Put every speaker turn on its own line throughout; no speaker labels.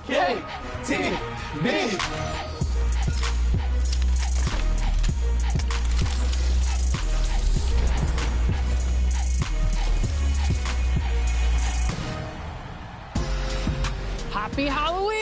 2KTV.
Happy Halloween!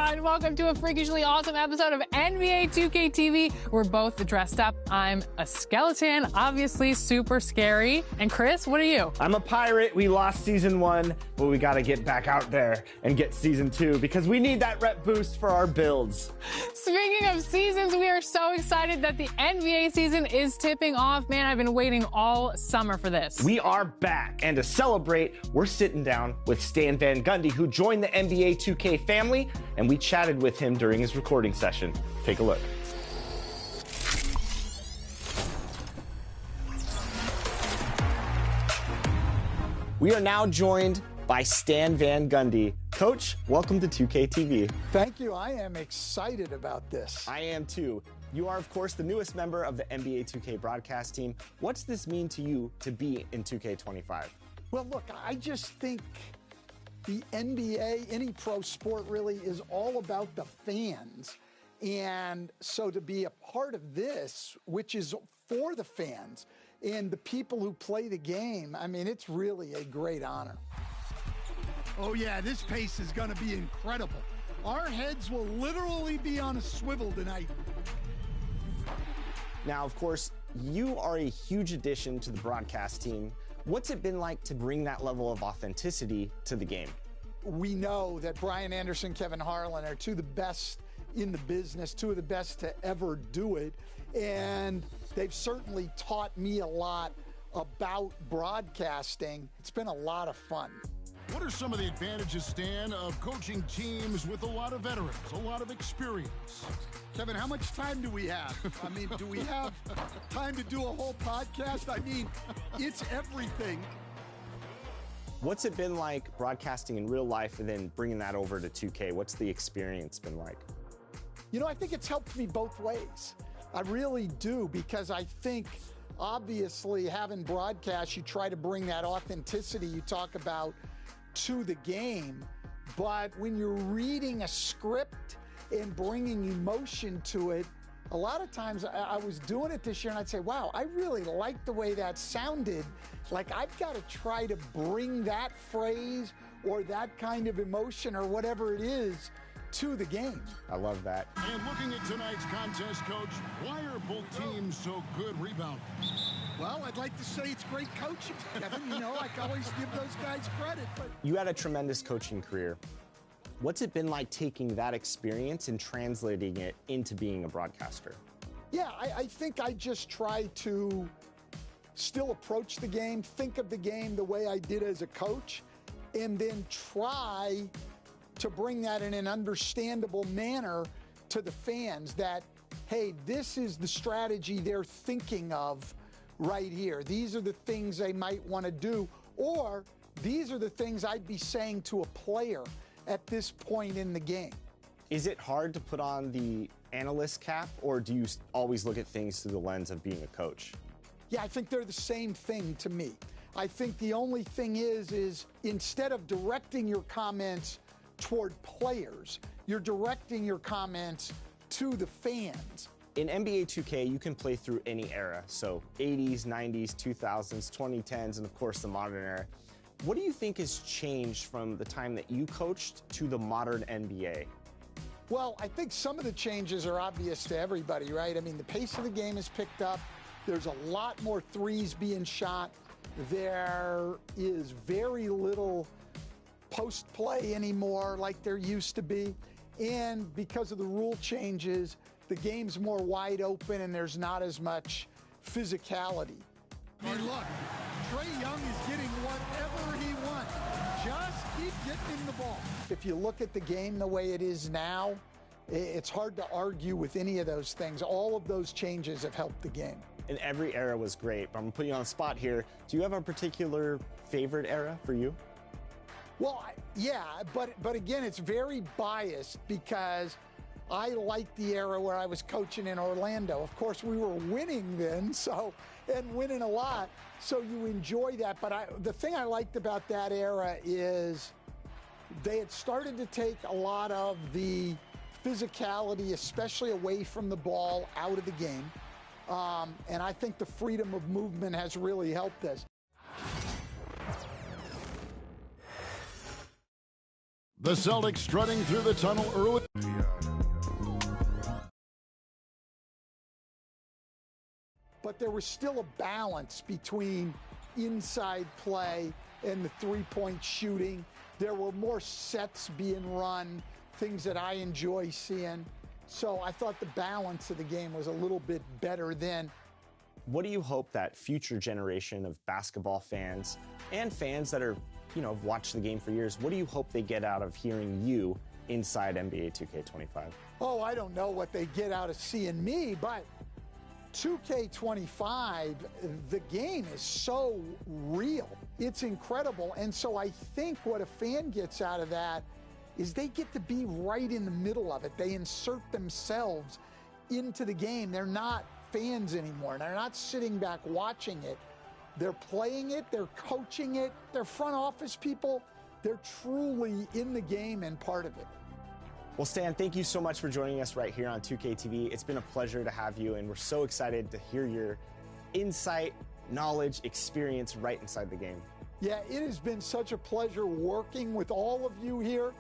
And welcome to a freakishly awesome episode of NBA 2K TV. We're both dressed up. I'm a skeleton, obviously super scary. And Chris, what are you?
I'm a pirate. We lost season 1, but we gotta get back out there and get season 2 because we need that rep boost for our builds.
Speaking of seasons, we are so excited that the NBA season is tipping off. Man, I've been waiting all summer for this.
We are back, and to celebrate, we're sitting down with Stan Van Gundy, who joined the NBA 2K family, and we chatted with him during his recording session. Take a look. We are now joined by Stan Van Gundy. Coach, welcome to 2K TV.
Thank you. I am excited about this.
I am too. You are, of course, the newest member of the NBA 2K broadcast team. What's this mean to you to be in 2K25?
Well, look, I just think the NBA, any pro sport really, is all about the fans. And so to be a part of this, which is for the fans and the people who play the game, I mean, it's really a great honor.
Oh yeah, this pace is gonna be incredible. Our heads will literally be on a swivel tonight.
Now, of course, you are a huge addition to the broadcast team. What's it been like to bring that level of authenticity to the game?
We know that Brian Anderson, Kevin Harlan are two of the best in the business, two of the best to ever do it. And they've certainly taught me a lot about broadcasting. It's been a lot of fun.
What are some of the advantages, Stan, of coaching teams with a lot of veterans, a lot of experience? Kevin, how much time do we have? I mean, do we have time to do a whole podcast? I mean, it's everything.
What's it been like broadcasting in real life and then bringing that over to 2K? What's the experience been like?
You know, I think it's helped me both ways. I really do, because I think obviously having broadcast, you try to bring that authenticity you talk about to the game. But when you're reading a script and bringing emotion to it, a lot of times I was doing it this year and I'd say, wow, I really like the way that sounded. Like, I've got to try to bring that phrase or that kind of emotion or whatever it is to the game.
I love that.
And looking at tonight's contest, Coach, why are both teams so good rebounding? Well, I'd like to say it's great coaching, Kevin. You know, I can always give those guys credit. But
You had a tremendous coaching career. What's it been like taking that experience and translating it into being a broadcaster?
Yeah, I think I just try to still approach the game, think of the game the way I did as a coach, and then try to bring that in an understandable manner to the fans that, hey, this is the strategy they're thinking of right here. These are the things they might want to do, or these are the things I'd be saying to a player at this point in the game.
Is it hard to put on the analyst cap, or do you always look at things through the lens of being a coach?
Yeah, I think they're the same thing to me. I think the only thing is instead of directing your comments toward players, you're directing your comments to the fans.
In NBA 2K, you can play through any era, so 80s, 90s, 2000s, 2010s, and of course the modern era. What do you think has changed from the time that you coached to the modern NBA?
Well, I think some of the changes are obvious to everybody, right? I mean, the pace of the game has picked up. There's a lot more threes being shot. There is very little post play anymore like there used to be. And because of the rule changes, the game's more wide open and there's not as much physicality.
I mean, look, Trae Young is getting whatever he wants. Just keep getting him the ball.
If you look at the game the way it is now, it's hard to argue with any of those things. All of those changes have helped the game.
And every era was great, but I'm gonna put you on the spot here. Do you have a particular favorite era for you?
Well, yeah, but again, it's very biased because I like the era where I was coaching in Orlando. Of course, we were winning then, and winning a lot, so you enjoy that. But the thing I liked about that era is They had started to take a lot of the physicality, especially away from the ball, out of the game. And I think the freedom of movement has really helped us.
The Celtics strutting through the tunnel early.
But there was still a balance between inside play and the three-point shooting. There were more sets being run, things that I enjoy seeing. So I thought the balance of the game was a little bit better then.
What do you hope that future generation of basketball fans and fans that are, have watched the game for years, what do you hope they get out of hearing you inside NBA 2K25?
Oh, I don't know what they get out of seeing me, but 2K25, the game is so real. It's incredible. And so I think what a fan gets out of that is they get to be right in the middle of it. They insert themselves into the game. They're not fans anymore. They're not sitting back watching it. They're playing it. They're coaching it. They're front office people. They're truly in the game and part of it.
Well, Stan, thank you so much for joining us right here on 2K TV. It's been a pleasure to have you, and we're so excited to hear your insight, knowledge, experience right inside the game.
Yeah, it has been such a pleasure working with all of you here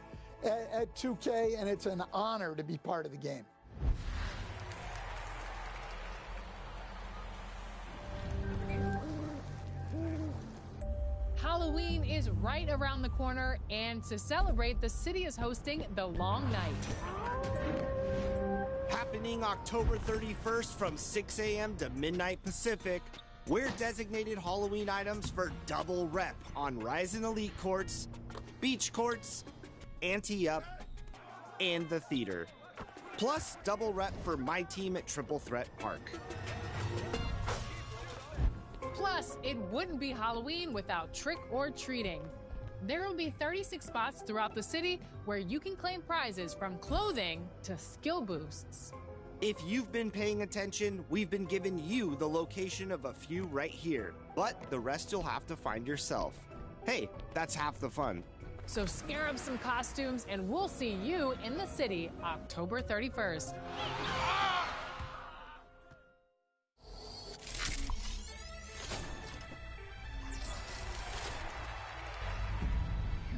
at 2K, and it's an honor to be part of the game.
Halloween is right around the corner, and to celebrate, the city is hosting the Long Night.
Happening October 31st from 6 a.m. to midnight Pacific, we're designated Halloween items for double rep on Ryzen Elite courts, beach courts, Ante-Up, and the theater. Plus double rep for my team at Triple Threat Park.
Plus, it wouldn't be Halloween without trick or treating. There will be 36 spots throughout the city where you can claim prizes from clothing to skill boosts.
If you've been paying attention, we've been giving you the location of a few right here, but the rest you'll have to find yourself. Hey, that's half the fun.
So scare up some costumes and we'll see you in the city October 31st.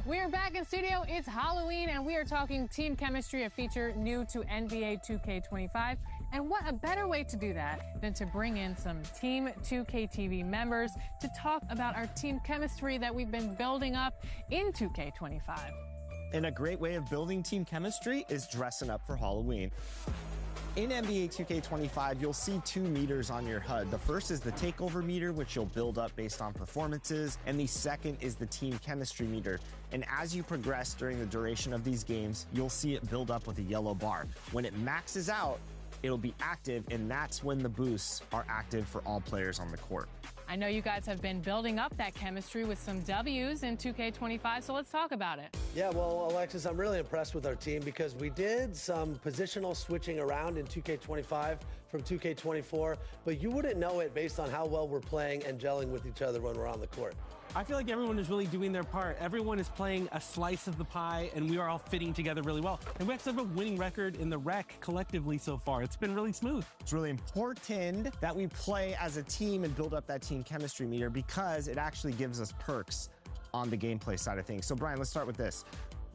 We are back in studio. It's Halloween, and we are talking team chemistry, a feature new to NBA 2K25. And what a better way to do that than to bring in some Team 2K TV members to talk about our team chemistry that we've been building up in 2K25.
And a great way of building team chemistry is dressing up for Halloween. In NBA 2K25, you'll see 2 meters on your HUD. The first is the takeover meter, which you'll build up based on performances, and the second is the team chemistry meter. And as you progress during the duration of these games, you'll see it build up with a yellow bar. When it maxes out, it'll be active, and that's when the boosts are active for all players on the court.
I know you guys have been building up that chemistry with some W's in 2K25, so let's talk about it.
Yeah, well, Alexis, I'm really impressed with our team because we did some positional switching around in 2K25 from 2K24, but you wouldn't know it based on how well we're playing and gelling with each other when we're on the court.
I feel like everyone is really doing their part. Everyone is playing a slice of the pie, and we are all fitting together really well. And we actually have a winning record in the rec collectively so far. It's been really smooth.
It's really important that we play as a team and build up that team chemistry meter because it actually gives us perks on the gameplay side of things. So, Brian, let's start with this.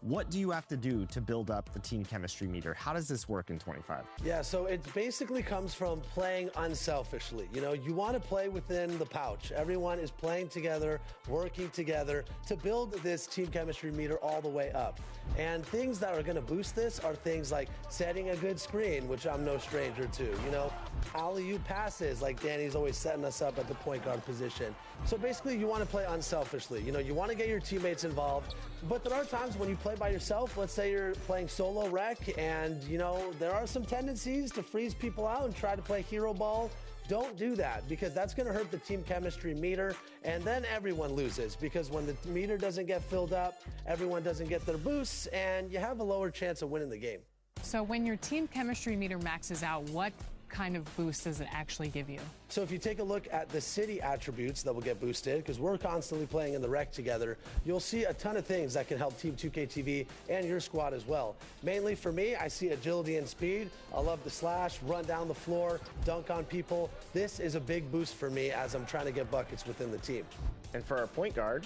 What do you have to do to build up the team chemistry meter? How does this work in 25?
Yeah, so it basically comes from playing unselfishly. You know, you want to play within the pouch. Everyone is playing together, working together to build this team chemistry meter all the way up. And things that are going to boost this are things like setting a good screen, which I'm no stranger to. You know, alley-oop passes, like Danny's always setting us up at the point guard position. So basically, you want to play unselfishly. You know, you want to get your teammates involved, but there are times when you play by yourself. Let's say you're playing solo rec, and, you know, there are some tendencies to freeze people out and try to play hero ball. Don't do that, because that's going to hurt the team chemistry meter, and then everyone loses, because when the meter doesn't get filled up, everyone doesn't get their boosts, and you have a lower chance of winning the game.
So when your team chemistry meter maxes out, what kind of boost does it actually give you?
So if you take a look at the city attributes that will get boosted, because we're constantly playing in the rec together, you'll see a ton of things that can help Team 2K TV and your squad as well. Mainly for me, I see agility and speed. I love the slash, run down the floor, dunk on people. This is a big boost for me as I'm trying to get buckets within the team.
And for our point guard,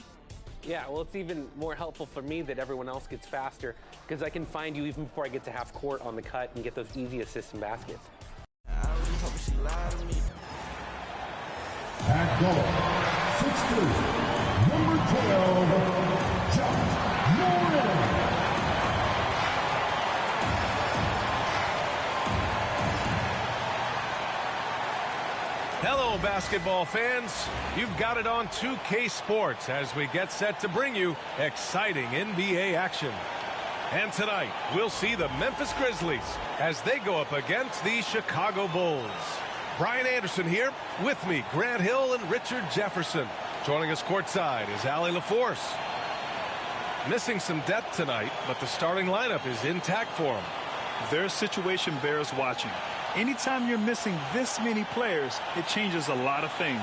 yeah, well, it's even more helpful for me that everyone else gets faster because I can find you even before I get to half court on the cut and get those easy assists and baskets.
At goal, 6'3", number 12, Josh Moreno.
Hello, basketball fans. You've got it on 2K Sports as we get set to bring you exciting NBA action. And tonight, we'll see the Memphis Grizzlies as they go up against the Chicago Bulls. Brian Anderson here. With me, Grant Hill and Richard Jefferson. Joining us courtside is Allie LaForce. Missing some depth tonight, but the starting lineup is intact for them.
Their situation bears watching. Anytime you're missing this many players, it changes a lot of things.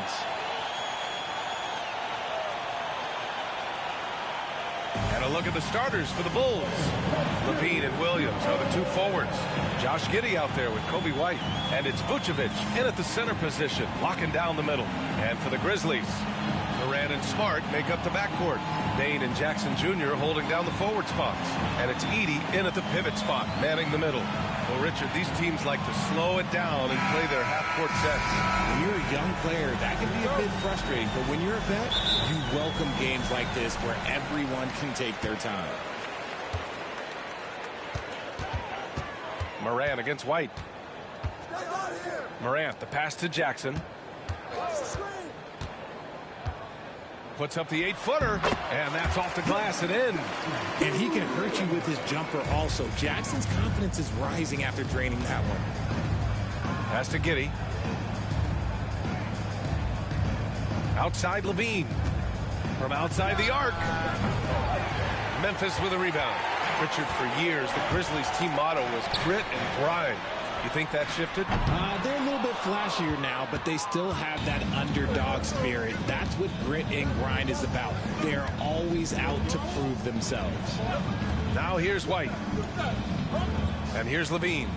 And a look at the starters for the Bulls. Levine and Williams are the two forwards. Josh Giddey out there with Kobe White. And it's Vucevic in at the center position, locking down the middle. And for the Grizzlies, Durant and Smart make up the backcourt. Dane and Jackson Jr. holding down the forward spots. And it's Edey in at the pivot spot, manning the middle. Well, Richard, these teams like to slow it down and play their half-court sets.
When you're a young player, that can be a bit frustrating. But when you're a vet, you welcome games like this where everyone can take their time.
Morant against White. Morant, the pass to Jackson. Puts up the 8-footer, and that's off the glass and in.
And he can hurt you with his jumper also. Jackson's confidence is rising after draining that one.
Pass to Giddey. Outside Levine. From outside the arc. Memphis with a rebound. Richard, for years, the Grizzlies' team motto was grit and grind. You think that shifted?
They're a little bit flashier now, but they still have that underdog spirit. That's what grit and grind is about. They are always out to prove themselves.
Now here's White. And here's Levine.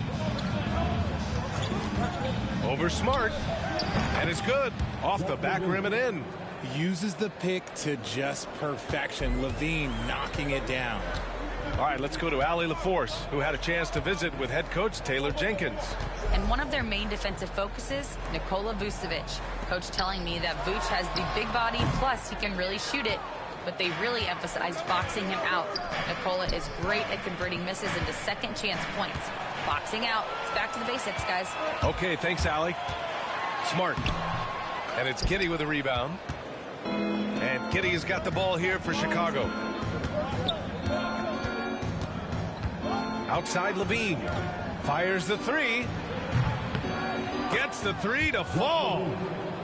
Over Smart. And it's good. Off the back rim and in.
Uses the pick to just perfection. Levine knocking it down.
All right, let's go to Allie LaForce, who had a chance to visit with head coach Taylor Jenkins.
And one of their main defensive focuses, Nikola Vucevic. Coach telling me that Vuce has the big body, plus he can really shoot it, but they really emphasized boxing him out. Nikola is great at converting misses into second chance points. Boxing out. It's back to the basics, guys.
Okay, thanks, Allie. Smart. And it's Giddey with a rebound. And Giddey has got the ball here for Chicago. Outside Levine. Fires the three. Gets the three to fall.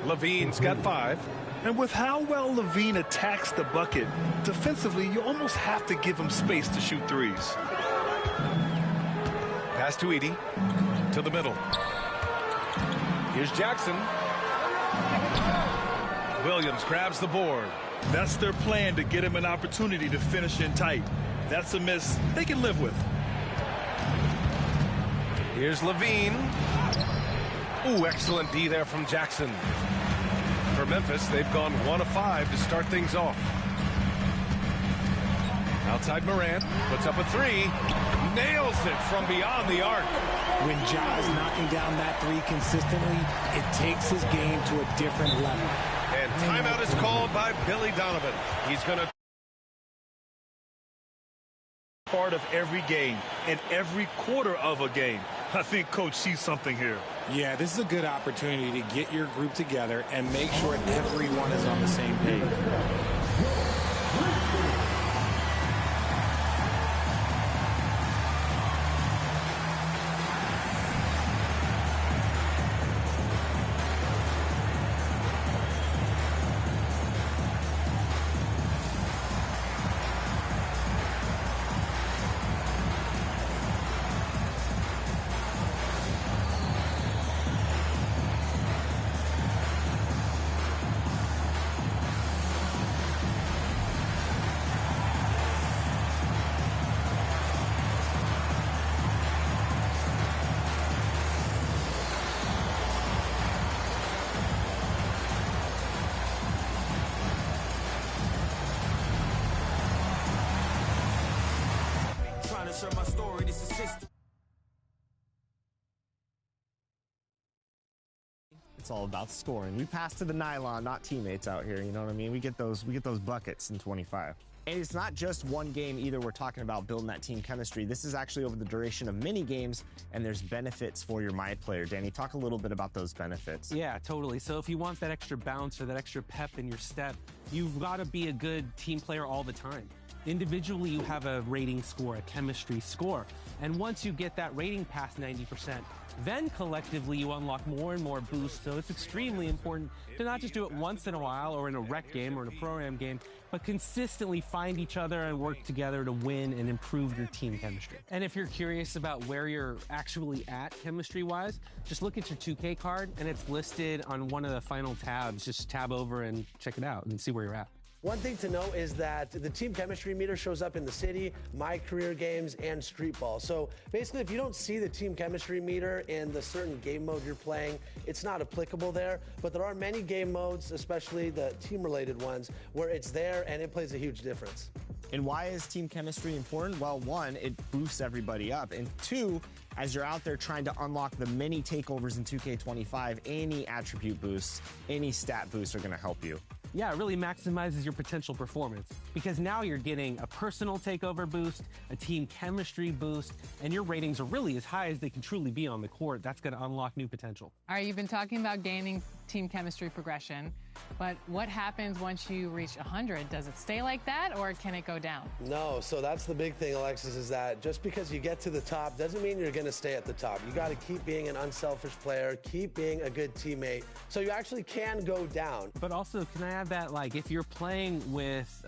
Levine's got 5.
And with how well Levine attacks the bucket, defensively, you almost have to give him space to shoot threes.
Pass to Edey. To the middle. Here's Jackson. Williams grabs the board.
That's their plan, to get him an opportunity to finish in tight. That's a miss they can live with.
Here's Levine. Ooh, excellent D there from Jackson. For Memphis, they've gone 1 of 5 to start things off. Outside Morant, puts up a 3. Nails it from beyond the arc.
When Ja is knocking down that 3 consistently, it takes his game to a different level.
And timeout is called by Billy Donovan. He's going to...
Part of every game and every quarter of a game. I think Coach sees something here.
Yeah, this is a good opportunity to get your group together and make sure everyone is on the same page.
share my story, this is history.
It's all about scoring. We pass to the nylon, not teammates out here. You know what I mean? We get those buckets in 25. And it's not just one game either. We're talking about building that team chemistry. This is actually over the duration of many games, and there's benefits for your My Player. Danny, talk a little bit about those benefits.
Yeah, totally. So if you want that extra bounce or that extra pep in your step, you've got to be a good team player all the time. Individually, you have a rating score, a chemistry score. And once you get that rating past 90%, then collectively you unlock more and more boosts. So it's extremely important to not just do it once in a while or in a rec game or in a program game, but consistently find each other and work together to win and improve your team chemistry. And if you're curious about where you're actually at chemistry-wise, just look at your 2K card and it's listed on one of the final tabs. Just tab over and check it out and see where you're at.
One thing to note is that the team chemistry meter shows up in the city, My Career Games, and Street Ball. So basically, if you don't see the team chemistry meter in the certain game mode you're playing, it's not applicable there. But there are many game modes, especially the team-related ones, where it's there and it plays a huge difference.
And why is team chemistry important? Well, one, it boosts everybody up. And two, as you're out there trying to unlock the many takeovers in 2K25, any attribute boosts, any stat boosts are going to help you.
Yeah, it really maximizes your potential performance because now you're getting a personal takeover boost, a team chemistry boost, and your ratings are really as high as they can truly be on the court. That's going to unlock new potential.
All right, you've been talking about gaining team chemistry progression, but what happens once you reach 100? Does it stay like that, or can it go down?
No, so that's the big thing, Alexis, is that just because you get to the top doesn't mean you're going to stay at the top. You got to keep being an unselfish player, keep being a good teammate, so you actually can go down.
But also, can I add that, like, if you're playing with,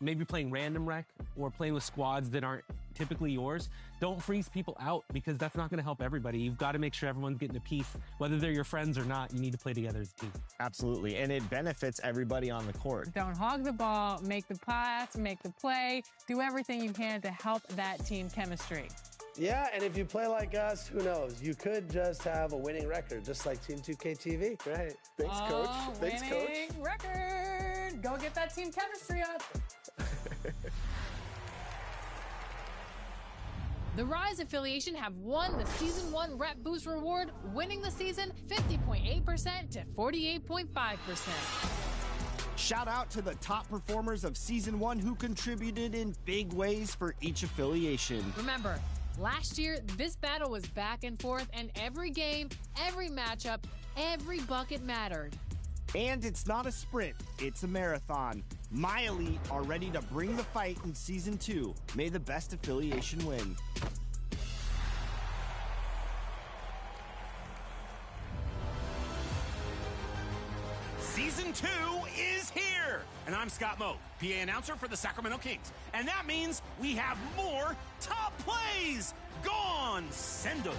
maybe playing random rec or playing with squads that aren't typically yours, don't freeze people out because that's not going to help everybody. You've got to make sure everyone's getting a piece. Whether they're your friends or not, you need to play together as a team.
Absolutely, and it benefits everybody on the court.
Don't hog the ball, make the pass, make the play, do everything you can to help that team chemistry.
Yeah, and if you play like us, who knows? You could just have a winning record, just like Team 2K TV. Right. Thanks, Coach. Thanks, Coach.
Winning record. Go get that team chemistry up. The Rise affiliation have won the Season 1 Rep Boost Reward, winning the season 50.8% to 48.5%.
Shout out to the top performers of Season 1 who contributed in big ways for each affiliation.
Remember, last year, this battle was back and forth, and every game, every matchup, every bucket mattered.
And it's not a sprint, it's a marathon. My Elite are ready to bring the fight in Season 2. May the best affiliation win.
Season 2 is here! And I'm Scott Moe, PA announcer for the Sacramento Kings. And that means we have more top plays! Gone! Send them!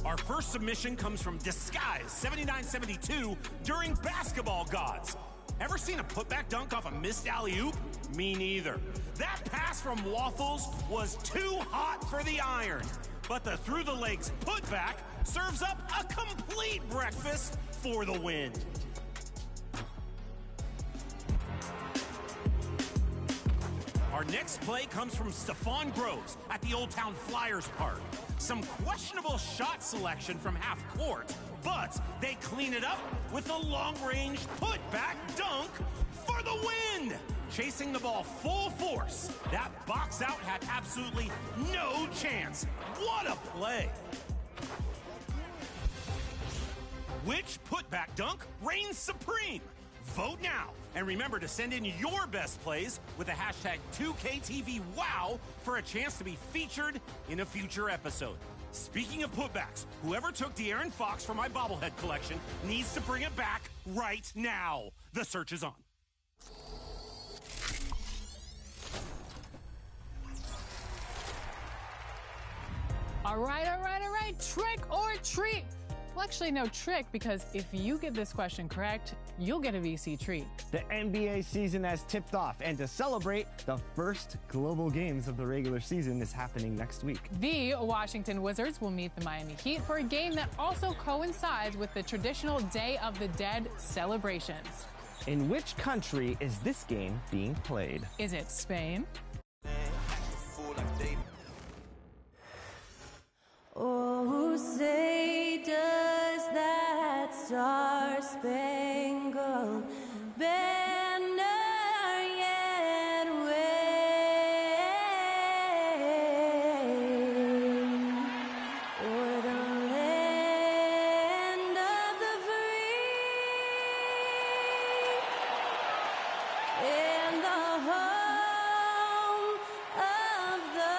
Our first submission comes from Disguise7972 during Basketball Gods. Ever seen a putback dunk off a missed alley-oop? Me neither. That pass from Waffles was too hot for the iron. But the through-the-legs putback serves up a complete breakfast for the win. Our next play comes from Stephon Groves at the Old Town Flyers Park. Some questionable shot selection from half court, but they clean it up with a long-range putback dunk for the win. Chasing the ball full force, that box out had absolutely no chance. What a play! Which putback dunk reigns supreme? Vote now, and remember to send in your best plays with the hashtag 2KTVWOW for a chance to be featured in a future episode. Speaking of putbacks, whoever took De'Aaron Fox from my bobblehead collection needs to bring it back right now. The search is on.
All right. Trick or treat. Well, actually, no trick, because if you get this question correct, you'll get a VC treat.
The NBA season has tipped off, and to celebrate, the first global games of the regular season is happening next week.
The Washington Wizards will meet the Miami Heat for a game that also coincides with the traditional Day of the Dead celebrations.
In which country is this game being played?
Is it Spain?
Oh, say does that star-spangled banner yet wave o'er the land of the free and the home of the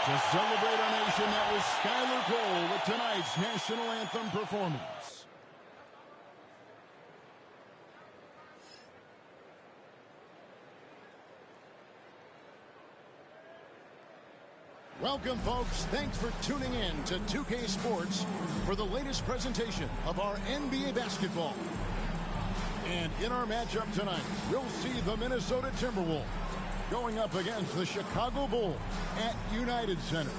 To celebrate our nation, that was Skylar Cole with tonight's national anthem performance. Welcome, folks. Thanks for tuning in to 2K Sports for the latest presentation of our NBA basketball. And in our matchup tonight, we'll see the Minnesota Timberwolves going up against the Chicago Bulls at United Center.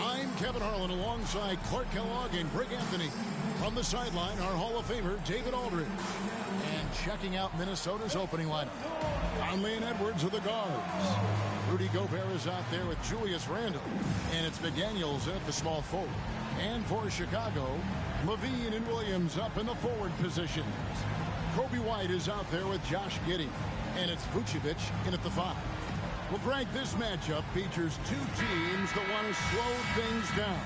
I'm Kevin Harlan alongside Clark Kellogg and Greg Anthony. From the sideline, our Hall of Famer, David Aldridge. And checking out Minnesota's opening lineup, Conley and Edwards are the guards. Rudy Gobert is out there with Julius Randle. And it's McDaniels at the small forward. And for Chicago, Levine and Williams up in the forward positions. Kobe White is out there with Josh Giddey. And it's Vucevic in at the 5. Well, Greg, this matchup features two teams that want to slow things down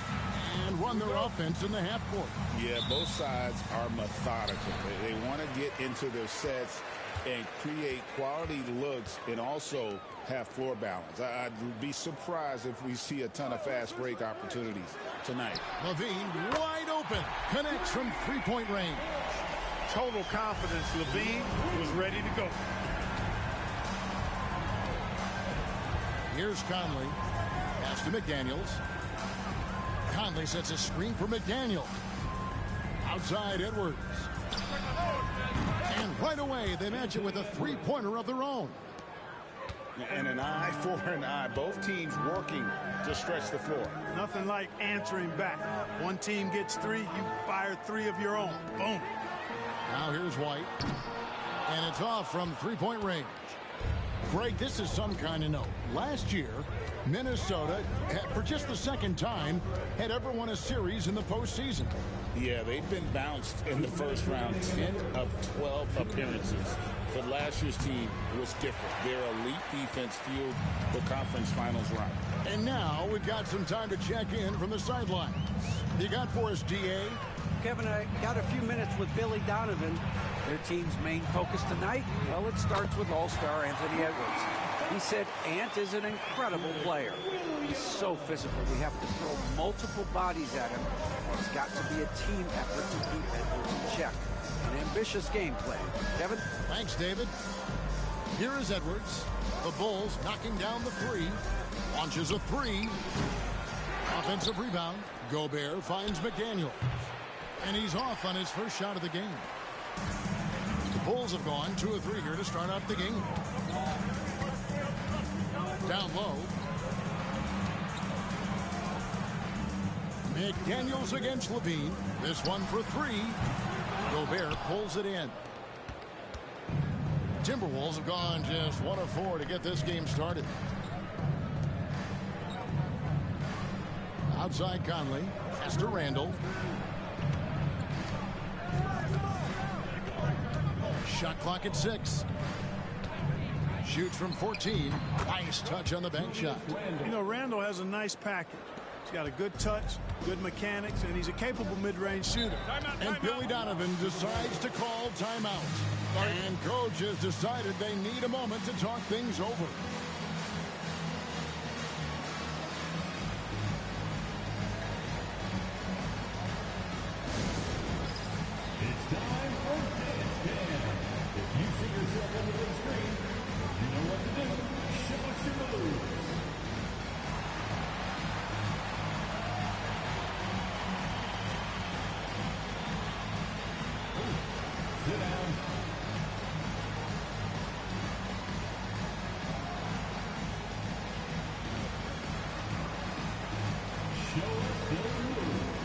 and run their offense in the half court.
Yeah, both sides are methodical. They want to get into their sets and create quality looks and also have floor balance. I'd be surprised if we see a ton of fast break opportunities tonight.
Levine wide open, connects from three-point range.
Total confidence. Levine was ready to go.
Here's Conley. Pass to McDaniels. Conley sets a screen for McDaniels. Outside Edwards. And right away, they match it with a three-pointer of their own.
And an eye for an eye. Both teams working to stretch the floor.
Nothing like answering back. One team gets 3, you fire 3 of your own. Boom.
Now here's White. And it's off from three-point range. Greg, this is some kind of note. Last year, Minnesota, for just the second time, had ever won a series in the postseason.
Yeah, they've been bounced in the first round, 10 of 12 appearances. But last year's team was different. Their elite defense fueled the conference finals run.
And now we've got some time to check in from the sidelines. You got for us, DA?
Kevin, I got a few minutes with Billy Donovan. Their team's main focus tonight, well, it starts with all-star Anthony Edwards. He said Ant is an incredible player. He's so physical. We have to throw multiple bodies at him. It's got to be a team effort to keep Edwards in check. An ambitious game plan. Kevin?
Thanks, David. Here is Edwards. The Bulls knocking down the 3. Launches a 3. Offensive rebound. Gobert finds McDaniel. And he's off on his first shot of the game. The Bulls have gone 2 of 3 here to start out the game. Down low. McDaniels against Levine. This one for 3. Gobert pulls it in. Timberwolves have gone just 1 of 4 to get this game started. Outside Conley. Pass to Randle. Shot clock at 6. Shoots from 14. Nice touch on the bank shot.
You know, Randle has a nice package. He's got a good touch, good mechanics, and he's a capable mid-range shooter.
And Billy Donovan decides to call timeout. And coach has decided they need a moment to talk things over.
It's time for Dance Dance. If you see yourself on the big screen, you know what to do. Show us your moves. Sit down. Show us your moves.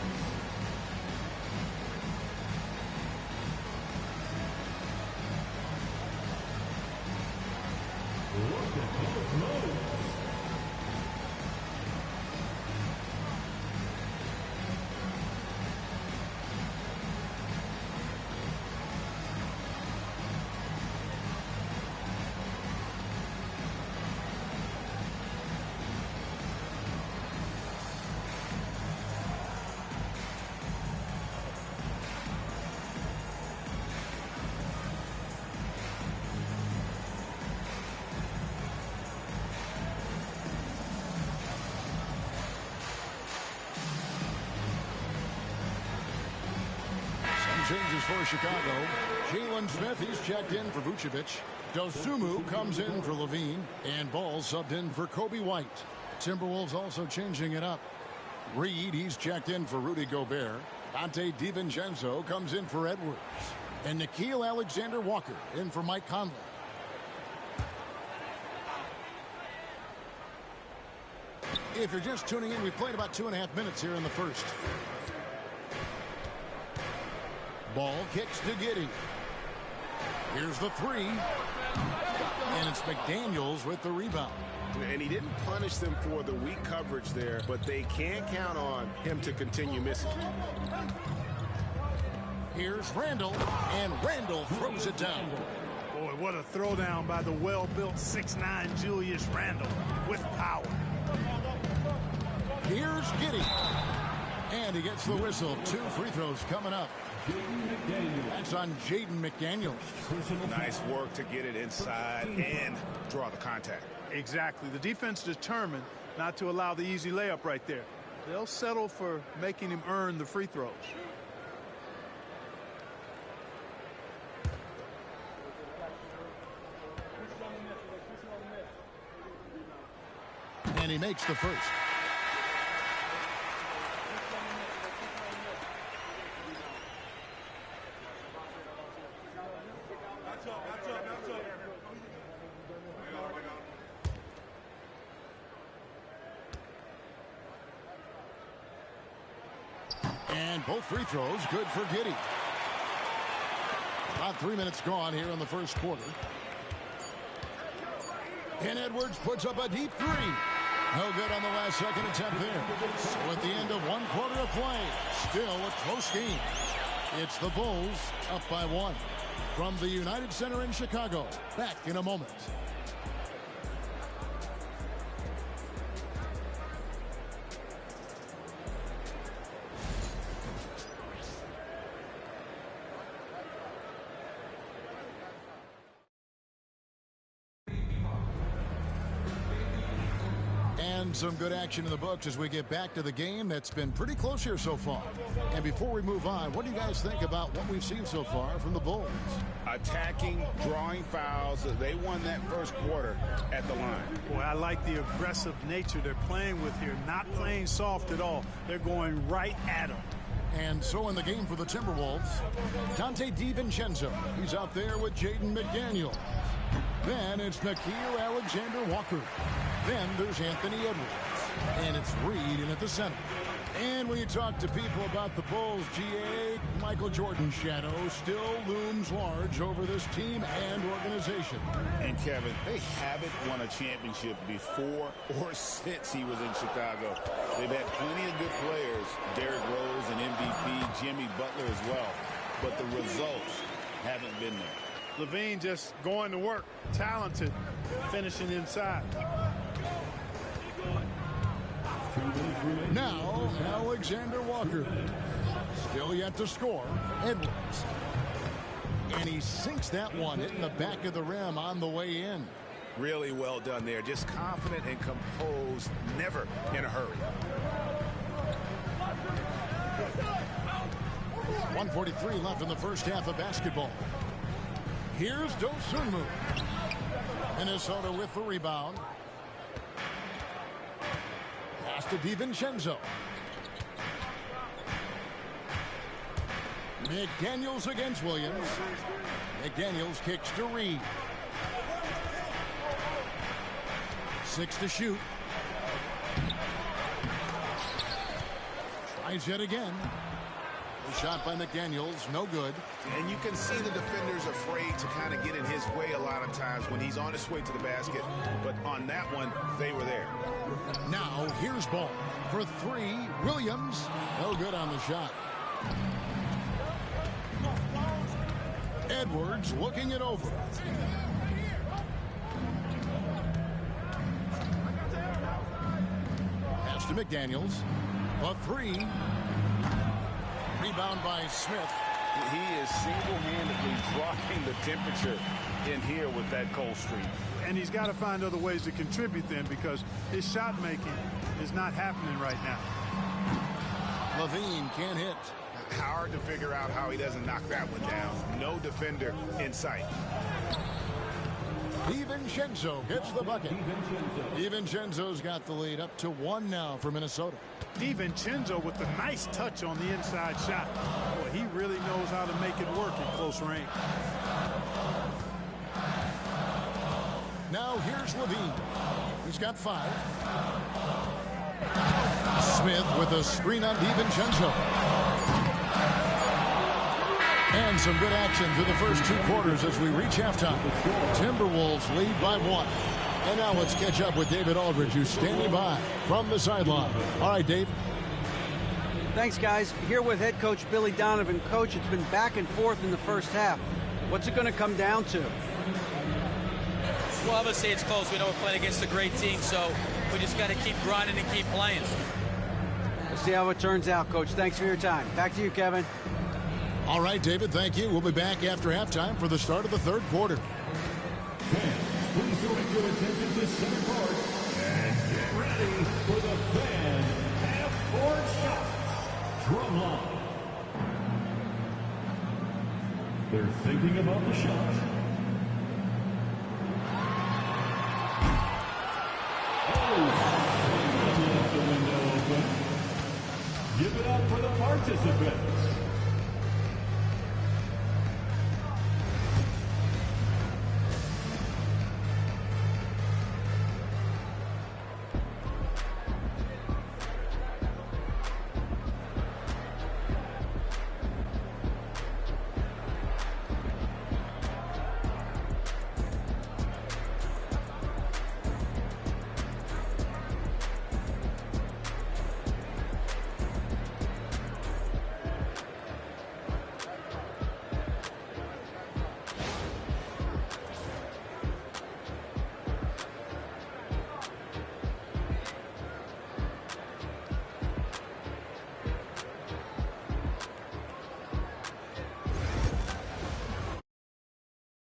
changes for Chicago. Jalen Smith, he's checked in for Vucevic. Dosunmu comes in for Levine. And Ball subbed in for Kobe White. Timberwolves also changing it up. Reed, he's checked in for Rudy Gobert. Dante DiVincenzo comes in for Edwards. And Nickeil Alexander-Walker in for Mike Conley. If you're just tuning in, we played about 2.5 minutes here in the first. Ball kicks to Giddey. Here's the three. And it's McDaniels with the rebound.
And he didn't punish them for the weak coverage there, but they can't count on him to continue missing.
Here's Randall, and Randall throws it down.
Boy, what a throwdown by the well-built 6'9" Julius Randle with power.
Here's Giddey. And he gets the whistle. 2 free throws coming up. That's on Jaden McDaniels.
Nice work to get it inside and draw the contact.
Exactly. The defense determined not to allow the easy layup right there. They'll settle for making him earn the free throws.
And he makes the first. And both free throws good for Giddey. About 3 minutes gone here in the first quarter. And Edwards puts up a deep three. No good on the last second attempt there. So at the end of 1 quarter of play, still a close game. It's the Bulls up by 1. From the United Center in Chicago. Back in a moment. Some good action in the books as we get back to the game that's been pretty close here so far. And before we move on, what do you guys think about what we've seen so far from the Bulls?
Attacking, drawing fouls. They won that first quarter at the line.
Boy, I like the aggressive nature they're playing with here. Not playing soft at all. They're going right at them.
And so in the game for the Timberwolves, Dante DiVincenzo. He's out there with Jaden McDaniels. Then it's Nickeil Alexander-Walker. Then there's Anthony Edwards. And it's Reed in at the center. And when you talk to people about the Bulls, GA, Michael Jordan's shadow still looms large over this team and organization.
And Kevin, they haven't won a championship before or since he was in Chicago. They've had plenty of good players, Derrick Rose and MVP, Jimmy Butler as well. But the results haven't been there.
Levine just going to work, talented, finishing inside.
Now, Alexander Walker. Still yet to score. Edwards. And he sinks that one, hitting the back of the rim on the way in.
Really well done there. Just confident and composed, never in a hurry.
1:43 left in the first half of basketball. Here's Dosunmu. Minnesota with the rebound. Pass to DiVincenzo. McDaniels against Williams. McDaniels kicks to Reed. 6 to shoot. Tries yet again. A shot by McDaniels, no good.
And you can see the defenders afraid to kind of get in his way a lot of times when he's on his way to the basket. But on that one, they were there.
Now, here's Ball. For 3, Williams. No good on the shot. Edwards looking it over. Pass to McDaniels. A 3. Rebound by Smith.
He is single-handedly dropping the temperature in here with that cold streak.
And he's got to find other ways to contribute then, because his shot making is not happening right now.
Levine can't hit.
Hard to figure out how he doesn't knock that one down. No defender in sight.
DiVincenzo gets the bucket. DiVincenzo's got the lead up to 1 now for Minnesota.
DiVincenzo with a nice touch on the inside shot. Boy, he really knows how to make it work in close range.
Now here's Levine. He's got 5. Smith with a screen on DiVincenzo. And some good action through the first 2 quarters as we reach halftime. Timberwolves lead by 1. And now let's catch up with David Aldridge, who's standing by from the sideline. All right, Dave.
Thanks, guys. Here with head coach Billy Donovan. Coach, it's been back and forth in the first half. What's it going to come down to?
Well, obviously it's close. We know we're playing against a great team, so we just got to keep grinding and keep playing.
We'll see how it turns out, Coach. Thanks for your time. Back to you, Kevin.
All right, David, thank you. We'll be back after halftime for the start of the 3rd quarter.
Please direct your attention to center court and get ready for the fan half-court shots. Drumline. They're thinking about the shot. Left the window open. Give it up for the participants.